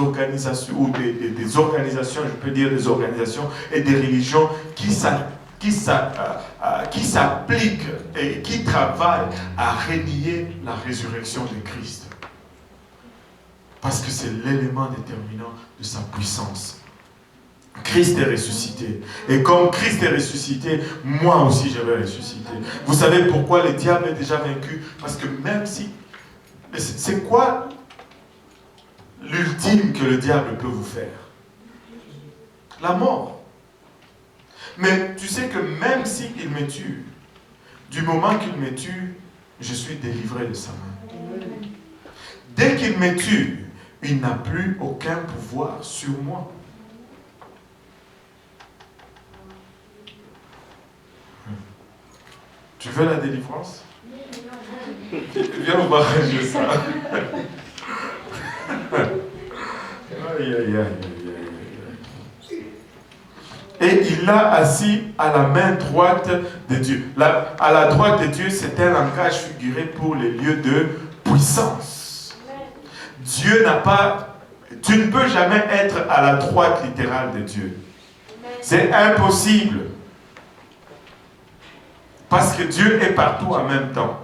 organisations, ou des organisations, je peux dire des organisations et des religions qui s'appliquent et qui travaillent à renier la résurrection de Christ. Parce que c'est l'élément déterminant de sa puissance. Christ est ressuscité. Et comme Christ est ressuscité, moi aussi je vais ressusciter. Vous savez pourquoi le diable est déjà vaincu? Parce que même si... C'est quoi l'ultime que le diable peut vous faire? La mort. Mais tu sais que même s'il me tue, du moment qu'il me tue, je suis délivré de sa main. Dès qu'il me tue, il n'a plus aucun pouvoir sur moi. Tu veux la délivrance? Viens, on va arranger ça. Aïe, aïe, aïe, aïe. Et il l'a assis à la main droite de Dieu. À la droite de Dieu, c'est un langage figuré pour les lieux de puissance. Dieu n'a pas... Tu ne peux jamais être à la droite littérale de Dieu. C'est impossible. Parce que Dieu est partout en même temps.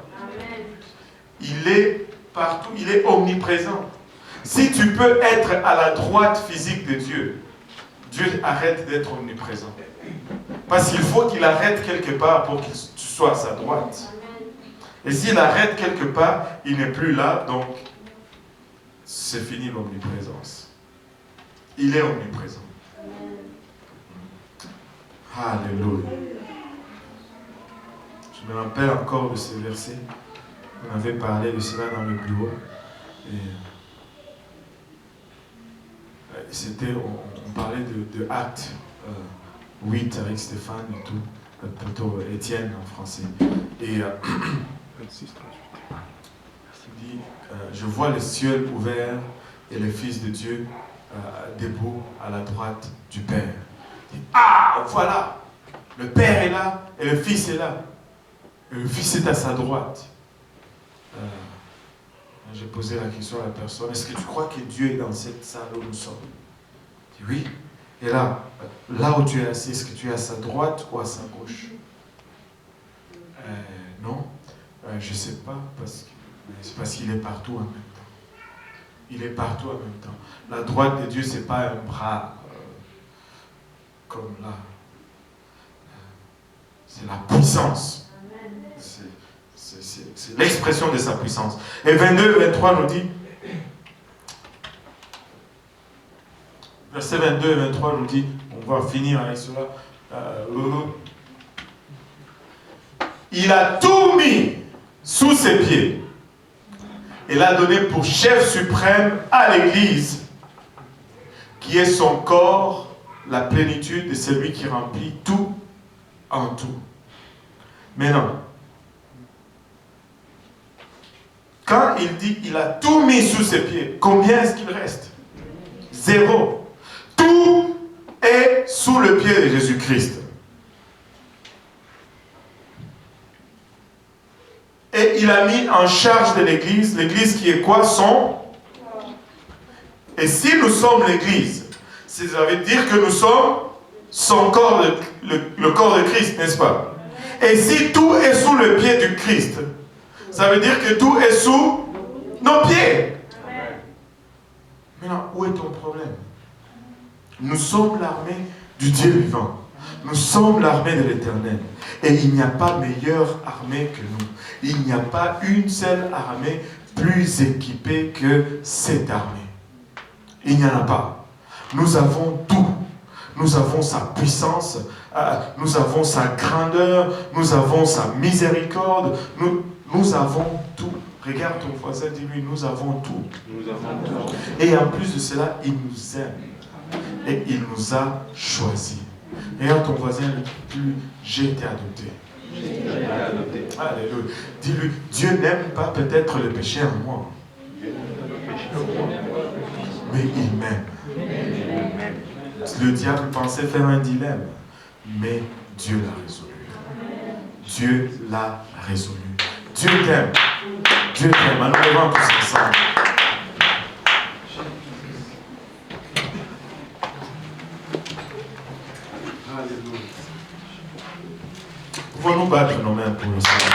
Il est partout, il est omniprésent. Si tu peux être à la droite physique de Dieu, Dieu arrête d'être omniprésent. Parce qu'il faut qu'il arrête quelque part pour que tu sois à sa droite. Et s'il arrête quelque part, il n'est plus là, donc c'est fini l'omniprésence. Il est omniprésent. Alléluia. Je me rappelle encore de ces versets. On avait parlé de cela dans le bureau. Et c'était, on parlait de Actes 8 avec Stéphane et tout, plutôt Étienne en français. Et 26, 38. Il dit, je vois le ciel ouvert et le Fils de Dieu debout à la droite du Père. Il dit, ah, voilà, le Père est là et le Fils est là. Et le Fils est à sa droite. J'ai posé la question à la personne, est-ce que tu crois que Dieu est dans cette salle où nous sommes? Il dit oui. Et là où tu es assis, est-ce que tu es à sa droite ou à sa gauche? Non, je ne sais pas, c'est parce qu'il est partout en même temps. Il est partout en même temps. La droite de Dieu, ce n'est pas un bras comme là. C'est la puissance. C'est l'expression de sa puissance. Et 22 et 23 nous dit, verset 22 et 23 nous dit, on va finir avec cela. Il a tout mis sous ses pieds. Il a donné pour chef suprême à l'Église, qui est son corps, la plénitude de celui qui remplit tout en tout. Maintenant, quand il dit il a tout mis sous ses pieds, combien est-ce qu'il reste? 0. Tout est sous le pied de Jésus-Christ. Et il a mis en charge de l'Église, l'Église qui est quoi? Son. Et si nous sommes l'Église, ça veut dire que nous sommes son corps, le corps de Christ, n'est-ce pas? Et si tout est sous le pied du Christ, ça veut dire que tout est sous nos pieds. Maintenant, où est ton problème? Nous sommes l'armée du Dieu vivant. Nous sommes l'armée de l'Éternel. Et il n'y a pas meilleure armée que nous. Il n'y a pas une seule armée plus équipée que cette armée. Il n'y en a pas. Nous avons tout. Nous avons sa puissance, nous avons sa grandeur, nous avons sa miséricorde, nous avons tout. Regarde ton voisin, dis-lui, nous avons tout. Nous avons tout. Et en plus de cela, il nous aime. Et il nous a choisis. Regarde ton voisin, dis-lui, j'ai été adopté. Alléluia. Dis-lui, Dieu n'aime pas peut-être le péché en moi. Mais il m'aime. Le diable pensait faire un dilemme, mais Dieu l'a résolu. Dieu l'a résolu. Dieu t'aime. Dieu t'aime. En nous levant tous ensemble. Pouvons-nous battre nos mains pour le Seigneur?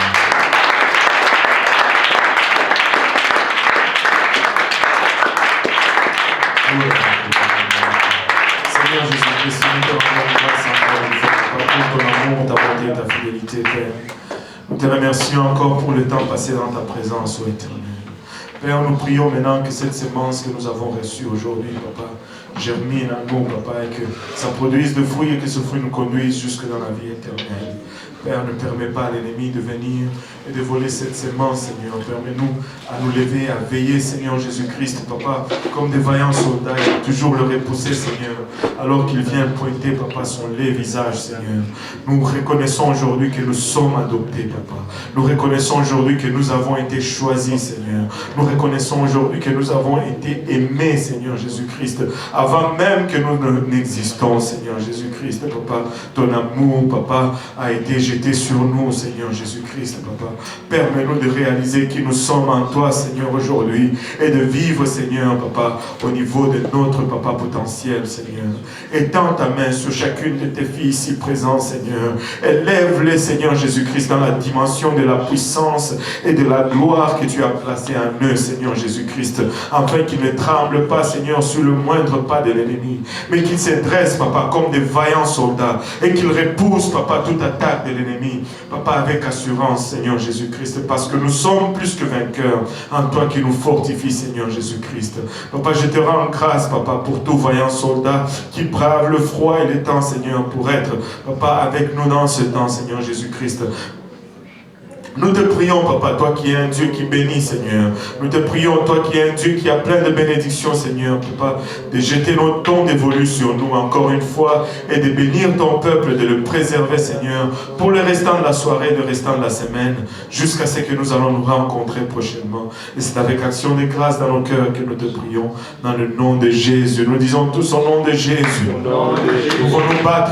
Seigneur Jésus-Christ, nous te rendons grâce encore une fois pour ton amour, ta bonté, ta fidélité, Père. Nous te remercions encore pour le temps passé dans ta présence, ô Éternel. Père, nous prions maintenant que cette semence que nous avons reçue aujourd'hui, Papa, germine en nous, Papa, et que ça produise de fruits et que ce fruit nous conduise jusque dans la vie éternelle. Père, ne permets pas à l'ennemi de venir et de voler cette semence, Seigneur. Permets-nous à nous lever, à veiller, Seigneur Jésus-Christ, Papa, comme des vaillants soldats, et toujours le repousser, Seigneur, alors qu'il vient pointer, Papa, son laid visage, Seigneur. Nous reconnaissons aujourd'hui que nous sommes adoptés, Papa. Nous reconnaissons aujourd'hui que nous avons été choisis, Seigneur. Nous reconnaissons aujourd'hui que nous avons été aimés, Seigneur Jésus-Christ, avant même que nous n'existons, Seigneur Jésus-Christ, Papa. Ton amour, Papa, a été jeté sur nous, Seigneur Jésus-Christ, Papa. Permets-nous de réaliser que nous sommes en toi, Seigneur, aujourd'hui, et de vivre, Seigneur, Papa, au niveau de notre, Papa, potentiel, Seigneur. Étends ta main sur chacune de tes filles ici présentes, Seigneur. Élève-les, Seigneur Jésus-Christ, dans la dimension de la puissance et de la gloire que tu as placée en eux, Seigneur Jésus-Christ, afin qu'ils ne tremblent pas, Seigneur, sur le moindre pas de l'ennemi, mais qu'ils se dressent, Papa, comme des vaillants soldats, et qu'ils repoussent, Papa, toute attaque de l'ennemi, Papa, avec assurance, Seigneur Jésus-Christ, parce que nous sommes plus que vainqueurs en toi qui nous fortifie, Seigneur Jésus-Christ. Papa, je te rends grâce, Papa, pour tout vaillant soldat qui brave le froid et les temps, Seigneur, pour être, Papa, avec nous dans ce temps, Seigneur Jésus-Christ. Nous te prions, Papa, toi qui es un Dieu qui bénit, Seigneur. Nous te prions, toi qui es un Dieu qui a plein de bénédictions, Seigneur, Papa, de jeter nos dons dévolus sur nous encore une fois et de bénir ton peuple, de le préserver, Seigneur, pour le restant de la soirée, le restant de la semaine, jusqu'à ce que nous allons nous rencontrer prochainement. Et c'est avec action de grâce dans nos cœurs que nous te prions, dans le nom de Jésus. Nous disons tous au nom de Jésus. Nous voulons nous battre,